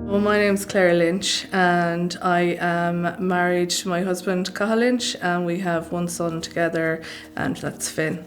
Well, my name's Claire Lynch and I am married to my husband Cathal Lynch, and we have one son together, and that's Finn.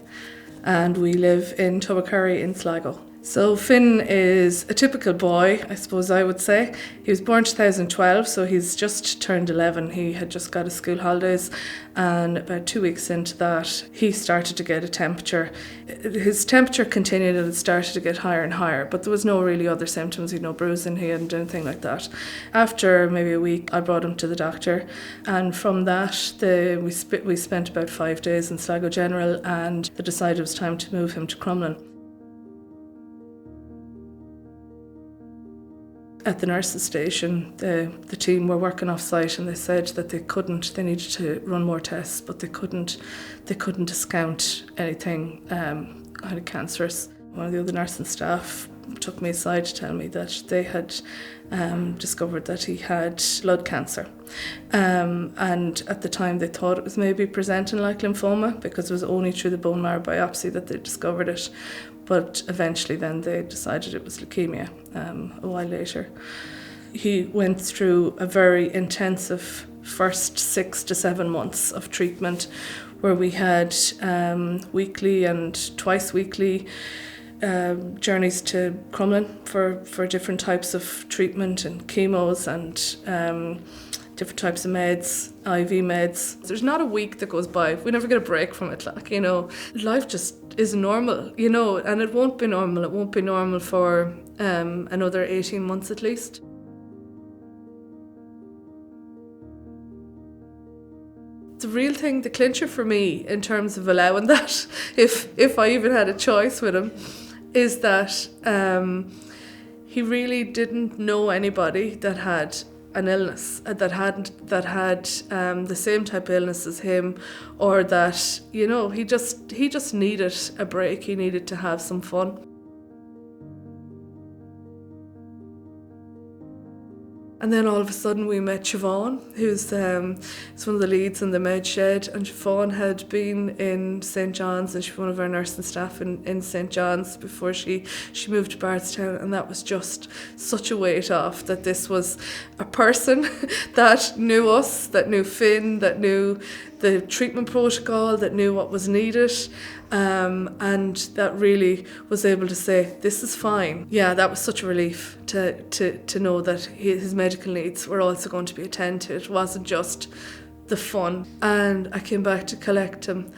And we live in Tubbercurry in Sligo. So Finn is a typical boy, I suppose I would say. He was born 2012, so he's just turned 11. He had just got his school holidays, and about 2 weeks into that, he started to get a temperature. His temperature continued and it started to get higher and higher, but there was no really other symptoms. He had no bruising, he hadn't anything like that. After maybe a week, I brought him to the doctor, and from that, we spent about 5 days in Sligo General, and they decided it was time to move him to Crumlin. At the nurses' station, the team were working off site, and they said that they needed to run more tests, but they couldn't discount anything highly cancerous. One of the other nursing staff took me aside to tell me that they had discovered that he had blood cancer. And at the time they thought it was maybe presenting like lymphoma, because it was only through the bone marrow biopsy that they discovered it. But eventually then they decided it was leukemia a while later. He went through a very intensive first 6 to 7 months of treatment, where we had weekly and twice weekly journeys to Crumlin for different types of treatment and chemos and different types of meds, IV meds. There's not a week that goes by. We never get a break from it. Life just is normal, and it won't be normal. It won't be normal for another 18 months at least. The real thing, the clincher for me in terms of allowing that, if I even had a choice with him, is that he really didn't know anybody that had an illness, that had the same type of illness as him, or that, he just needed a break. He needed to have some fun. And then all of a sudden we met Siobhan, who's one of the leads in the med shed, and Siobhan had been in St. John's, and she's one of our nursing staff in St. John's before she moved to Barretstown, and that was just such a weight off, that this was a person that knew us, that knew Finn, that knew the treatment protocol, that knew what was needed, and that really was able to say, this is fine. Yeah, that was such a relief to know that his medical needs were also going to be attended to. It wasn't just the fun. And I came back to collect him,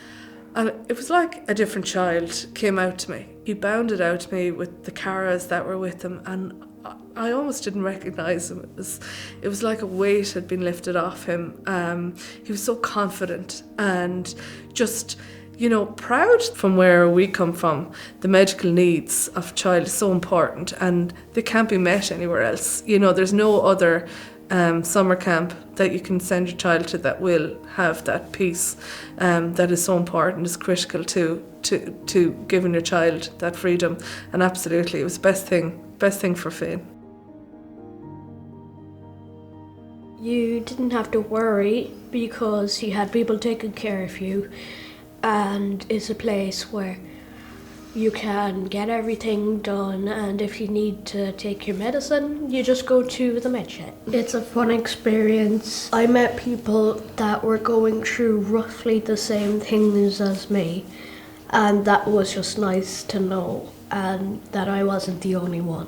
and it was like a different child came out to me. He bounded out to me with the caras that were with him, and I almost didn't recognise him. It was like a weight had been lifted off him. He was so confident and just, proud. From where we come from, the medical needs of a child is so important, and they can't be met anywhere else. There's no other summer camp that you can send your child to that will have that piece that is so important, is critical to giving your child that freedom. And absolutely, it was the best thing for Finn. You didn't have to worry because you had people taking care of you, and it's a place where you can get everything done, and if you need to take your medicine, you just go to the med shed. It's a fun experience. I met people that were going through roughly the same things as me, and that was just nice to know, and that I wasn't the only one.